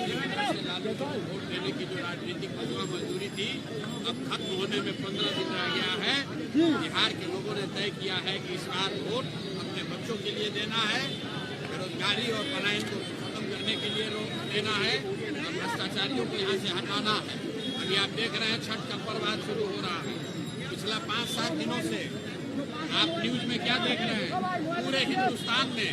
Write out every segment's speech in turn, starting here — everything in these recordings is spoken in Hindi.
वोट देने की जो राजनीतिक मजबूरी थी अब खत्म होने में 15 दिन रह गया है। बिहार के लोगों ने तय किया है कि इस बार वोट अपने बच्चों के लिए देना है, बेरोजगारी और पलायन को खत्म करने के लिए देना है और भ्रष्टाचारियों को यहाँ से हटाना है। अभी आप देख रहे हैं छठ का पर्व आज शुरू हो रहा है। पिछला 5-7 दिनों से आप न्यूज में क्या देख रहे हैं, पूरे हिंदुस्तान में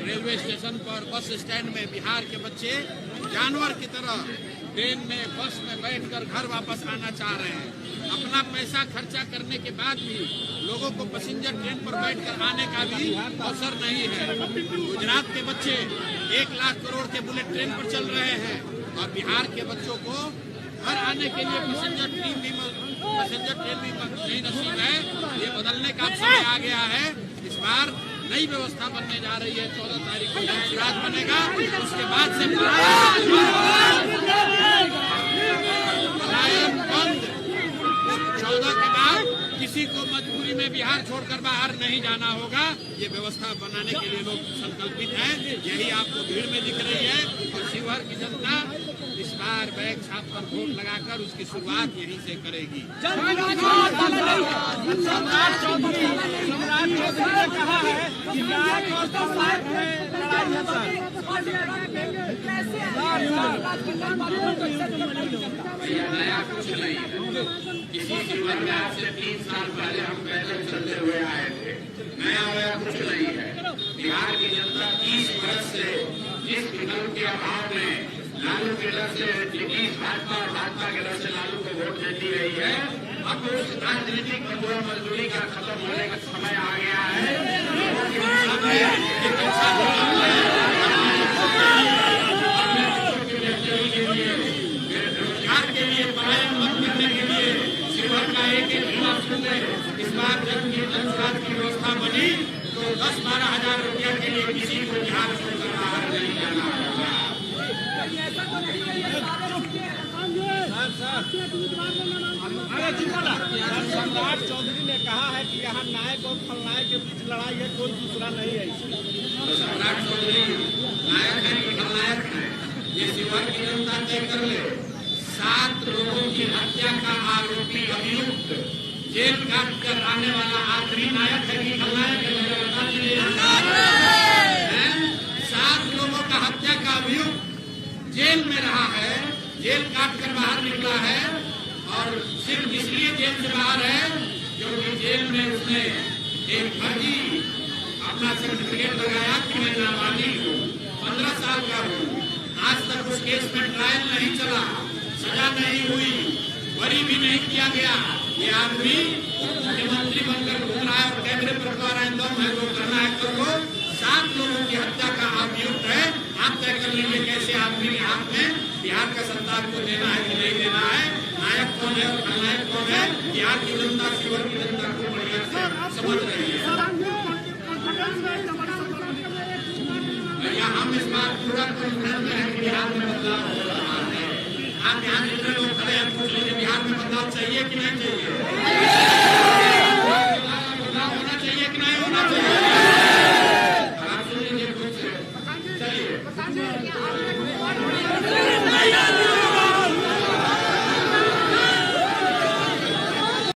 रेलवे स्टेशन पर, बस स्टैंड में बिहार के बच्चे जानवर की तरह ट्रेन में, बस में बैठकर घर वापस आना चाह रहे हैं। अपना पैसा खर्चा करने के बाद भी लोगों को पैसेंजर ट्रेन पर बैठकर आने का भी अवसर नहीं है। गुजरात के बच्चे 1 लाख करोड़ के बुलेट ट्रेन पर चल रहे हैं और बिहार के बच्चों को घर आने के लिए पैसेंजर ट्रेन भी नहीं नसीब है। ये बदलने का समय आ गया है। इस बार नई व्यवस्था बनने जा रही है। 14 तारीख को शिवराज बनेगा, उसके बाद से पलायन बंद। 14 के बाद किसी को मजबूरी में बिहार छोड़कर बाहर नहीं जाना होगा। ये व्यवस्था बनाने के लिए लोग संकल्पित हैं। यही आपको भीड़ में दिख रही है और शिवहर की जनता इस बार बैग छाप पर वोट लगाकर उसकी शुरुआत यहीं से करेगी। सम्राट चौधरी ने कहा है कि न्याय और इंसाफ में लड़ाई है सर। नया कुछ नहीं है। किसी जीवन में आज से 3 साल पहले हम पैदल चलते हुए आए थे। नया कुछ नहीं है। बिहार की जनता 30 वर्ष से जिस विकल्प के अभाव में लालू के डर से भाजपा और भाजपा के डर से लालू को वोट देती रही है, अब उस राजनीतिक मजदूरी का खत्म होने का समय आ गया है। रोजगार के लिए, पलायन बंद करने के लिए शिवहर का एक जिला इस बार जब जनस्वाद की व्यवस्था बनी तो 10-12 हजार रुपया के लिए किसी को बिहार छोड़कर बाहर नहीं जाना होगा। सम्राट चौधरी ने कहा है कि यहाँ नायक और खलनायक के बीच लड़ाई है, कोई दूसरा नहीं है। सम्राट चौधरी नायक है कि खलनायक है, ये शिवहर की जनता तय कर ले। 7 लोगों की हत्या का आरोपी अभियुक्त जेल काट कर आने वाला आखिरी नायक है कि खलनायक है? 7 लोगों का हत्या का अभियुक्त जेल में रहा है, जेल काट कर बाहर निकला है और सिर्फ इसलिए जेल से बाहर है क्योंकि जेल में उसने एक फर्जी अपना सर्टिफिकेट लगाया कि मैं नाबालिग हूँ, 15 साल का हूँ। आज तक उस केस में ट्रायल नहीं चला, सजा नहीं हुई, बरी भी नहीं किया गया। ये आदमी मुख्यमंत्री बनकर घूम रहा है और कैमरे पर कह रहा है दम है तो करना है कर लो। 7 लोगों की हत्या का अभियुक्त है। आप तय कर लीजिए कैसे आदमी के हाथ में बिहार का सत्ता को देना है कि नहीं देना है। नायक कौन है और खलनायक कौन है, बिहार की जनता, शिवहर की जनता को बढ़िया से समझ रही है। हम इस बार पूरा कॉन्फिडेंस में है कि बिहार में बदलाव हो रहा है। आप यहाँ जितने लोग खड़े हैं पूछ लीजिए बिहार में बदलाव चाहिए कि नहीं चाहिए।